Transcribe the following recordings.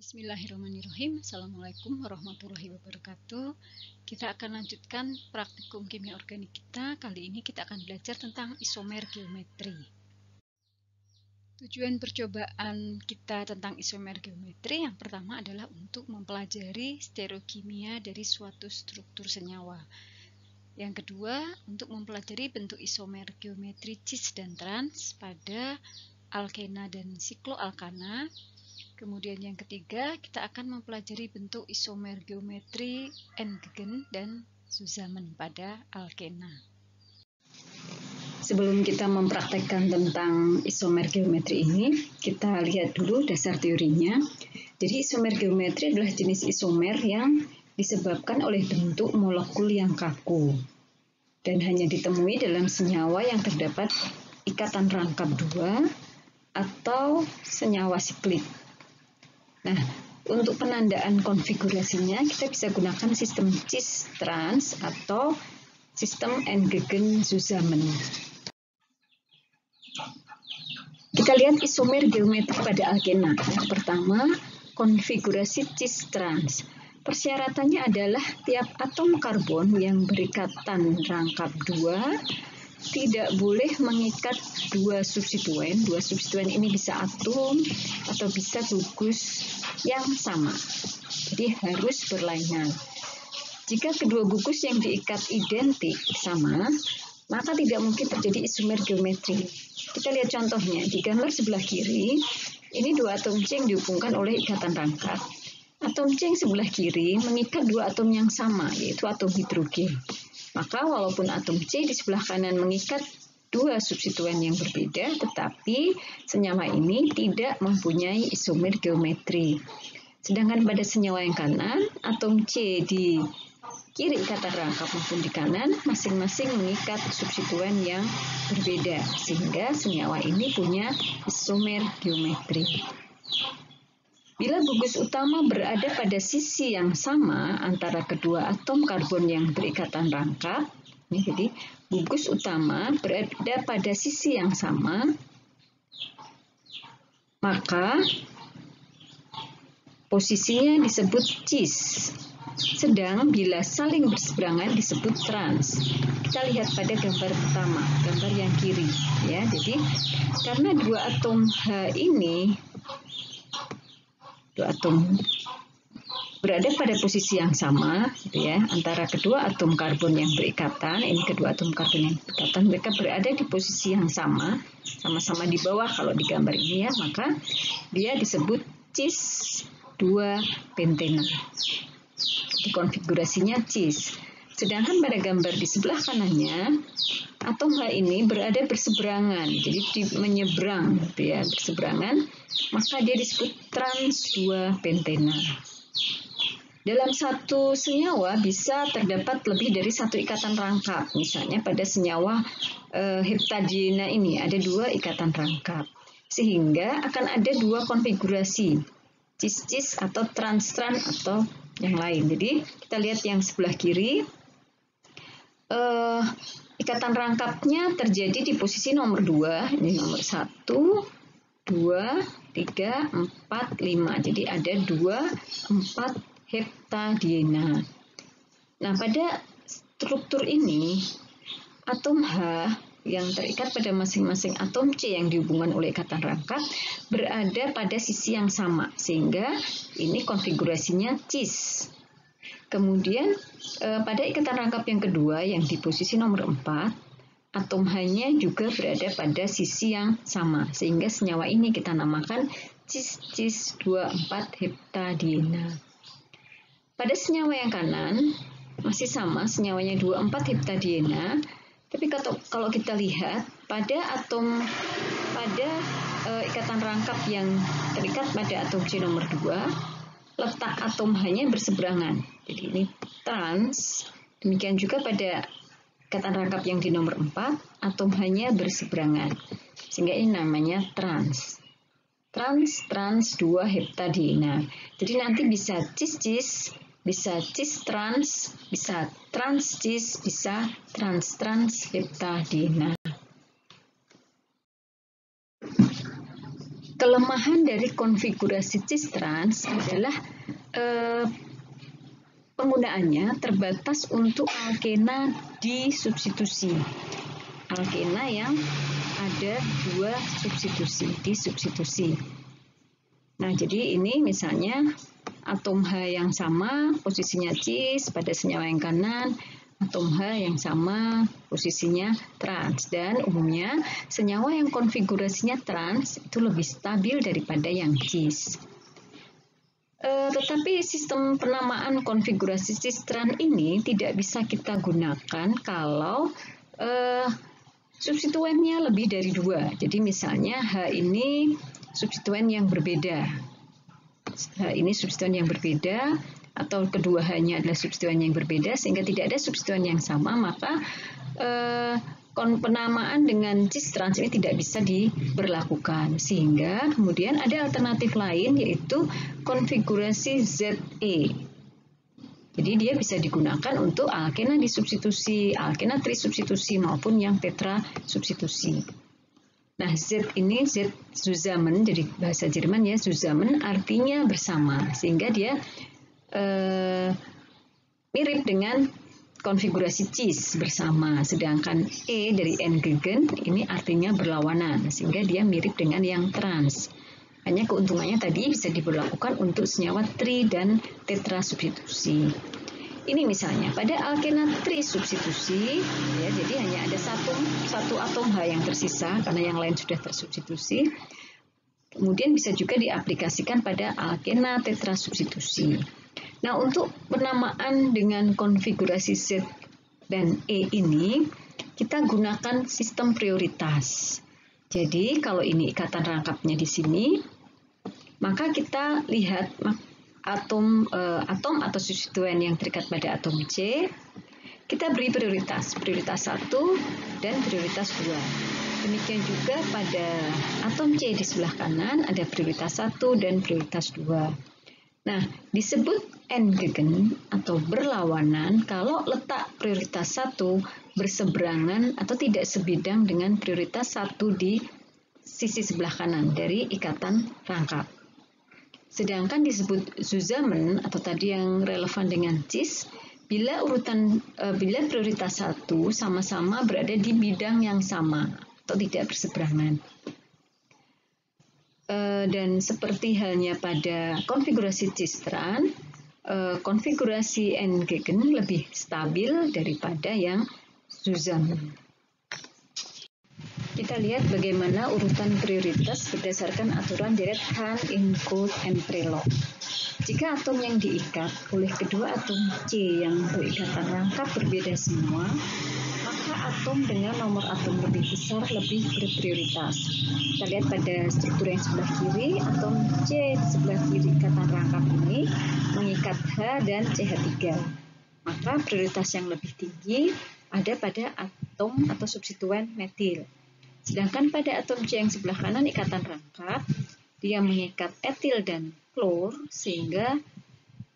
Bismillahirrahmanirrahim. Assalamualaikum warahmatullahi wabarakatuh. Kita akan lanjutkan praktikum kimia organik kita. Kali ini kita akan belajar tentang isomer geometri. Tujuan percobaan kita tentang isomer geometri yang pertama adalah untuk mempelajari stereokimia dari suatu struktur senyawa. Yang kedua, untuk mempelajari bentuk isomer geometri cis dan trans pada alkena dan sikloalkana. Kemudian yang ketiga, kita akan mempelajari bentuk isomer geometri Entgegen dan Zusammen pada alkena. Sebelum kita mempraktekkan tentang isomer geometri ini, kita lihat dulu dasar teorinya. Jadi isomer geometri adalah jenis isomer yang disebabkan oleh bentuk molekul yang kaku dan hanya ditemui dalam senyawa yang terdapat ikatan rangkap 2 atau senyawa siklik. Nah, untuk penandaan konfigurasinya kita bisa gunakan sistem cis-trans atau sistem Entgegen-Zusammen. Kita lihat isomer geometri pada alkena. Yang pertama, konfigurasi cis-trans. Persyaratannya adalah tiap atom karbon yang berikatan rangkap 2 tidak boleh mengikat dua substituen. Dua substituen ini bisa atom atau bisa gugus yang sama. Jadi harus berlainan. Jika kedua gugus yang diikat identik sama, maka tidak mungkin terjadi isomer geometri. Kita lihat contohnya di gambar sebelah kiri. Ini dua atom C yang dihubungkan oleh ikatan rangkap. Atom C yang sebelah kiri mengikat dua atom yang sama, yaitu atom hidrogen. Maka walaupun atom C di sebelah kanan mengikat dua substituen yang berbeda, tetapi senyawa ini tidak mempunyai isomer geometri. Sedangkan pada senyawa yang kanan, atom C di kiri ikatan rangkap maupun di kanan, masing-masing mengikat substituen yang berbeda, sehingga senyawa ini punya isomer geometri. Bila gugus utama berada pada sisi yang sama antara kedua atom karbon yang berikatan rangkap, ini jadi gugus utama berada pada sisi yang sama, maka posisinya disebut cis. Sedang bila saling berseberangan disebut trans. Kita lihat pada gambar pertama, gambar yang kiri, ya. Jadi karena dua atom H ini atom berada pada posisi yang sama, gitu ya, antara kedua atom karbon yang berikatan. Ini kedua atom karbon yang berikatan, mereka berada di posisi yang sama, sama-sama di bawah kalau di gambar ini, ya, maka dia disebut cis 2 pentena. Di konfigurasinya cis. Sedangkan pada gambar di sebelah kanannya, atom H ini berada berseberangan, jadi menyeberang, gitu ya, berseberangan, maka dia disebut trans 2 pentena. Dalam satu senyawa bisa terdapat lebih dari satu ikatan rangkap. Misalnya pada senyawa heptadiena ini ada dua ikatan rangkap, sehingga akan ada dua konfigurasi, cis-cis atau trans-trans atau yang lain. Jadi kita lihat yang sebelah kiri. Ikatan rangkapnya terjadi di posisi nomor 2, ini nomor 1, 2, 3, 4, 5. Jadi ada 2, 4 heptadiena. Nah, pada struktur ini, atom H yang terikat pada masing-masing atom C yang dihubungkan oleh ikatan rangkap berada pada sisi yang sama, sehingga ini konfigurasinya cis. Kemudian pada ikatan rangkap yang kedua yang di posisi nomor 4, atom H-nya juga berada pada sisi yang sama, sehingga senyawa ini kita namakan cis-cis 24 heptadiena. Pada senyawa yang kanan masih sama, senyawanya 24 heptadiena, tapi kalau kita lihat pada ikatan rangkap yang terikat pada atom C nomor 2, letak atom H-nya berseberangan. Jadi ini trans. Demikian juga pada ikatan rangkap yang di nomor 4, atom H-nya berseberangan. Sehingga ini namanya trans. Trans 2 heptadiena. Jadi nanti bisa cis-cis, bisa cis-trans, bisa trans-cis, bisa trans-trans heptadiena. kelemahan dari konfigurasi cis trans adalah penggunaannya terbatas untuk alkena disubstitusi. Alkena yang ada 2 substitusi, disubstitusi. Nah, jadi ini misalnya atom H yang sama, posisinya cis pada senyawa yang kanan, atom H yang sama, posisinya trans. Dan umumnya senyawa yang konfigurasinya trans itu lebih stabil daripada yang cis. Tetapi sistem penamaan konfigurasi cis trans ini tidak bisa kita gunakan kalau substituennya lebih dari 2. Jadi misalnya H ini substituen yang berbeda. H ini substituen yang berbeda atau kedua H-nya adalah substituen yang berbeda sehingga tidak ada substituen yang sama, maka penamaan dengan cis trans ini tidak bisa diberlakukan. Sehingga kemudian ada alternatif lain yaitu konfigurasi ZE. Jadi dia bisa digunakan untuk alkena disubstitusi, alkena trisubstitusi maupun yang tetra substitusi. Nah, Z ini Z zusammen, jadi bahasa Jerman ya, zusammen artinya bersama, sehingga dia mirip dengan konfigurasi cis bersama, sedangkan E dari entgegen ini artinya berlawanan, sehingga dia mirip dengan yang trans. Hanya keuntungannya tadi bisa diberlakukan untuk senyawa tri dan tetra substitusi. Ini misalnya pada alkena trisubstitusi, ya, jadi hanya ada satu atom H yang tersisa karena yang lain sudah tersubstitusi. Kemudian bisa juga diaplikasikan pada alkena tetrasubstitusi. Nah, untuk penamaan dengan konfigurasi Z dan E ini, kita gunakan sistem prioritas. Jadi, kalau ini ikatan rangkapnya di sini, maka kita lihat atom atau substituen yang terikat pada atom C, kita beri prioritas 1 dan prioritas 2. Demikian juga pada atom C di sebelah kanan ada prioritas 1 dan prioritas 2. Nah, disebut entgegen atau berlawanan kalau letak prioritas 1 berseberangan atau tidak sebidang dengan prioritas 1 di sisi sebelah kanan dari ikatan rangkap. Sedangkan disebut zusammen atau tadi yang relevan dengan cis bila prioritas 1 sama-sama berada di bidang yang sama atau tidak berseberangan. Dan seperti halnya pada konfigurasi cis trans, konfigurasi entgegen lebih stabil daripada yang zusammen. Kita lihat bagaimana urutan prioritas berdasarkan aturan Direct Hand in Code and Prelog. Jika atom yang diikat oleh kedua atom C yang berikatan rangkap berbeda semua, maka atom dengan nomor atom lebih besar lebih berprioritas. Kita lihat pada struktur yang sebelah kiri, atom C di sebelah kiri ikatan rangkap ini mengikat H dan CH3. Maka prioritas yang lebih tinggi ada pada atom atau substituen metil. Sedangkan pada atom C yang sebelah kanan ikatan rangkap, dia mengikat etil dan klor, sehingga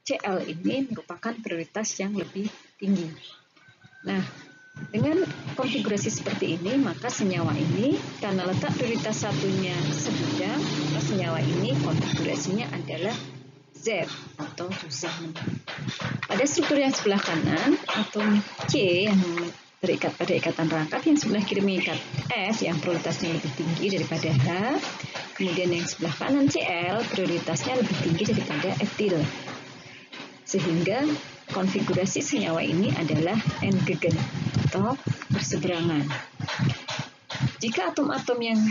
Cl ini merupakan prioritas yang lebih tinggi. Nah, dengan konfigurasi seperti ini, maka senyawa ini, karena letak prioritas satunya sebidang, maka senyawa ini konfigurasinya adalah Z atau zusammen. Pada struktur yang sebelah kanan, atom C yang terikat pada ikatan rangkap, yang sebelah kiri mengikat F yang prioritasnya lebih tinggi daripada H, kemudian yang sebelah kanan Cl prioritasnya lebih tinggi daripada etil, sehingga konfigurasi senyawa ini adalah entgegen atau berseberangan. Jika atom-atom yang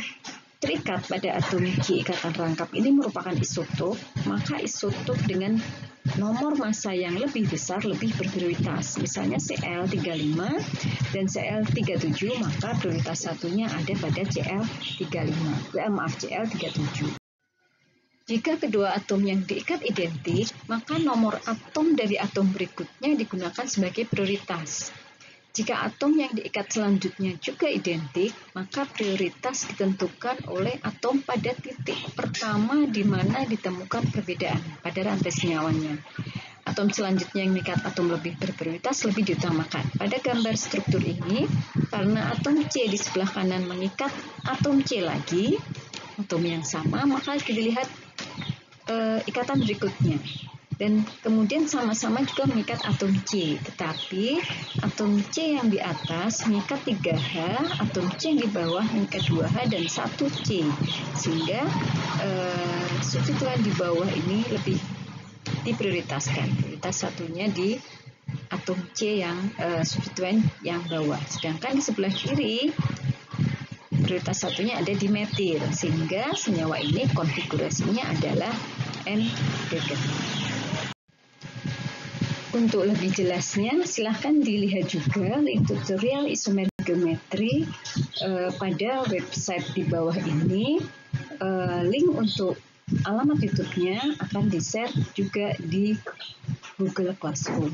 terikat pada atom Q ikatan rangkap ini merupakan isotop, maka isotop dengan nomor massa yang lebih besar lebih berprioritas. Misalnya Cl35 dan Cl37, maka prioritas satunya ada pada Cl37. Jika kedua atom yang diikat identik, maka nomor atom dari atom berikutnya digunakan sebagai prioritas. Jika atom yang diikat selanjutnya juga identik, maka prioritas ditentukan oleh atom pada titik pertama di mana ditemukan perbedaan pada rantai senyawanya. Atom selanjutnya yang mengikat atom lebih berprioritas lebih diutamakan. Pada gambar struktur ini, karena atom C di sebelah kanan mengikat atom C lagi, atom yang sama, maka dilihat ikatan berikutnya. Dan kemudian sama-sama juga mengikat atom C, tetapi atom C yang di atas mengikat 3H, atom C yang di bawah mengikat 2H dan 1C, sehingga substituen di bawah ini lebih diprioritaskan. Prioritas satunya di atom C yang substituen yang bawah, sedangkan di sebelah kiri prioritas satunya ada di metil, sehingga senyawa ini konfigurasinya adalah N-degen. Untuk lebih jelasnya, silahkan dilihat juga link tutorial isomer geometri pada website di bawah ini. Link untuk alamat YouTube-nya akan di-share juga di Google Classroom.